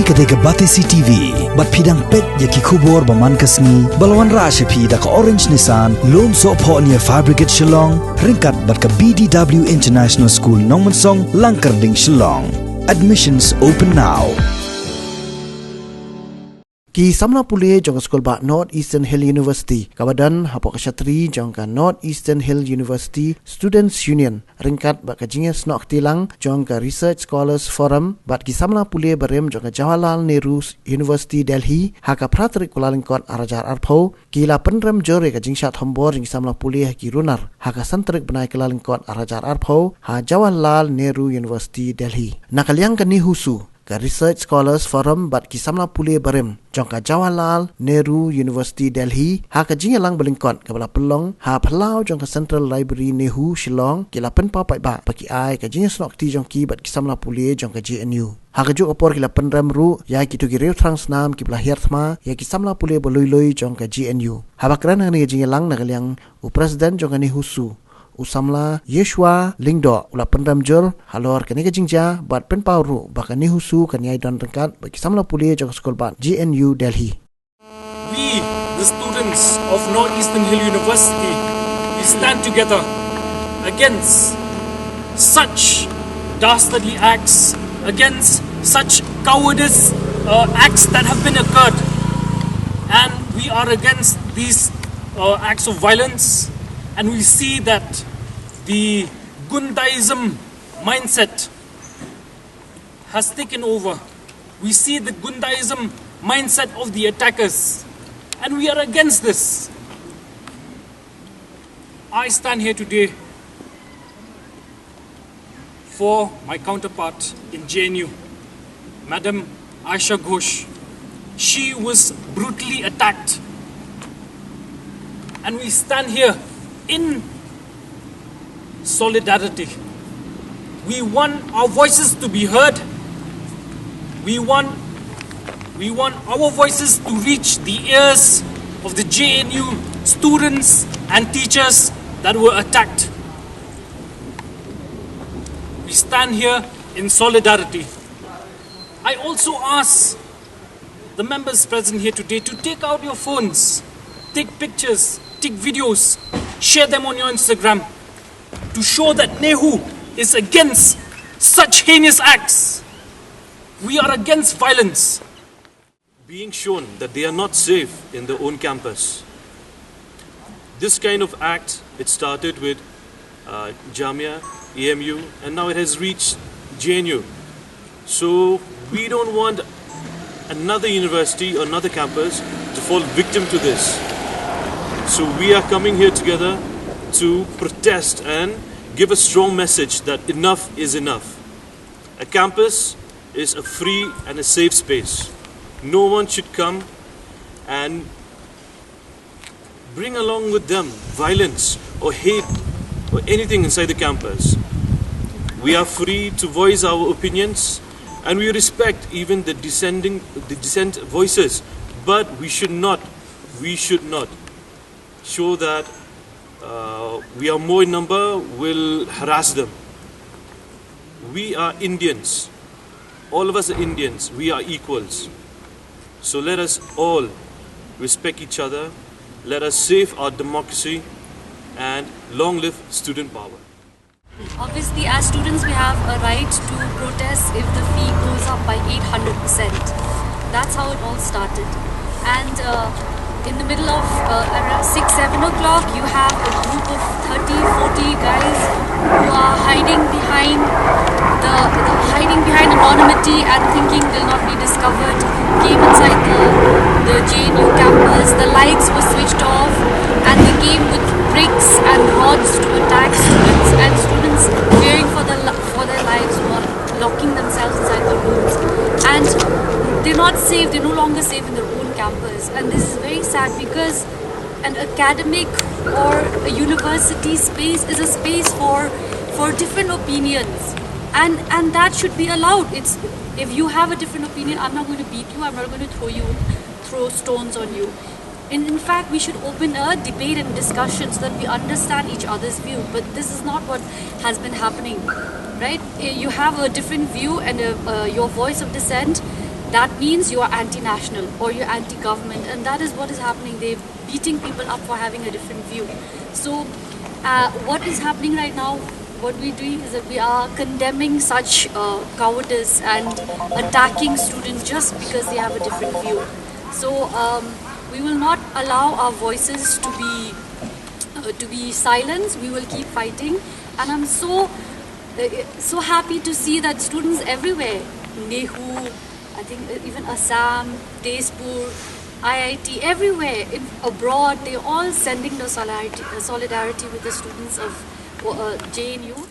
kadega Batisi TV, bat pidang pet yaki kubor baman kasni, balwan rasha pi da ka Orange Nissan, lom so po niya Fabricate Shillong, ringkat bat ka BDW International School Nongmansong, Langkarding Shillong. Admissions open now. Ki samna pule jong skol ba North Eastern Hill University kabadan hapok syatri jong ka North Eastern Hill University Students Union ringkat ba ka jinges nok tilang jong ka Research Scholars Forum bat ki samna pule barem jong ka Jawaharlal Nehru University Delhi ha ka pratrik kulalingkot arajar arpho ki la Pynrem jore ka Jingthombor jing samna pule ki Runar ha ka santrik benai kulalingkot arajar arpho ha Jawaharlal Nehru University Delhi nakaliang ka Nehusu ka Research Scholars Forum bat kisamna pule barem jong ka Jawaharlal Nehru University Delhi ha ka jingalang balingkot ka bala pelong ha phalau jong ka Central Library Nehru Shillong ki la pen pa pai ba paki ai ka jingas nok ti jong ki bat kisamna pule jong ka JNU ha ka juk opor ki la Pynrem ru ya ki tu ki reu trans nam ki bla herthma ya ki samla pule boloi jong ka JNU ha bakran ni jingalang nakaliang u president jong ka Nehusu usamla Yeshua Lingdo ula Pynrem jor halor kani ka jingja bat pen pauru baka Nehusu kan yai don tengkat bagi samla puli jong skol bat GNU Delhi. We, the students of North Eastern Hill University, we stand together against such dastardly acts, against such cowardice acts that have been occurred, and we are against these acts of violence. And we see that the Gundaism mindset has taken over. We see the Gundaism mindset of the attackers. And we are against this. I stand here today for my counterpart in JNU, Madam Aisha Ghosh. She was brutally attacked. And we stand here in solidarity. We want our voices to be heard. We want our voices to reach the ears of the JNU students and teachers that were attacked. We stand here in solidarity. I also ask the members present here today to take out your phones, take pictures, take videos, share them on your Instagram to show that Nehru is against such heinous acts. We are against violence. Being shown that they are not safe in their own campus. This kind of act, it started with Jamia, EMU, and now it has reached JNU. So we don't want another university or another campus to fall victim to this. So we are coming here together to protest and give a strong message that enough is enough. A campus is a free and a safe space. No one should come and bring along with them violence or hate or anything inside the campus. We are free to voice our opinions and we respect even the dissent voices, but we should not show that we are more in number, will harass them. We are Indians. All of us are Indians. We are equals. So let us all respect each other. Let us save our democracy and long live student power. Obviously, as students, we have a right to protest if the fee goes up by 800%. That's how it all started. And in the middle of around 6-7 o'clock, you have a group of 30-40 guys who are hiding behind anonymity and thinking they'll not be discovered. Came inside the JNU campus. The lights were switched off, and they came with bricks and rods to attack students. And students, fearing for their lives, were locking themselves inside the rooms. And they're not safe. They're no longer safe in their own campus, and this is very sad because an academic or a university space is a space for different opinions, and that should be allowed. It's if you have a different opinion, I'm not going to beat you. I'm not going to throw stones on you. In fact, we should open a debate and discussion so that we understand each other's view. But this is not what has been happening, right? You have a different view and your voice of dissent. that means you are anti-national or you're anti-government, and that is what is happening. They're beating people up for having a different view. So what is happening right now, what we're doing is that we are condemning such cowardice and attacking students just because they have a different view. So we will not allow our voices to be silenced. We will keep fighting, and I'm so happy to see that students everywhere, Nehru, I think even Assam, Tezpur, IIT, everywhere abroad, they're all sending the solidarity with the students of JNU.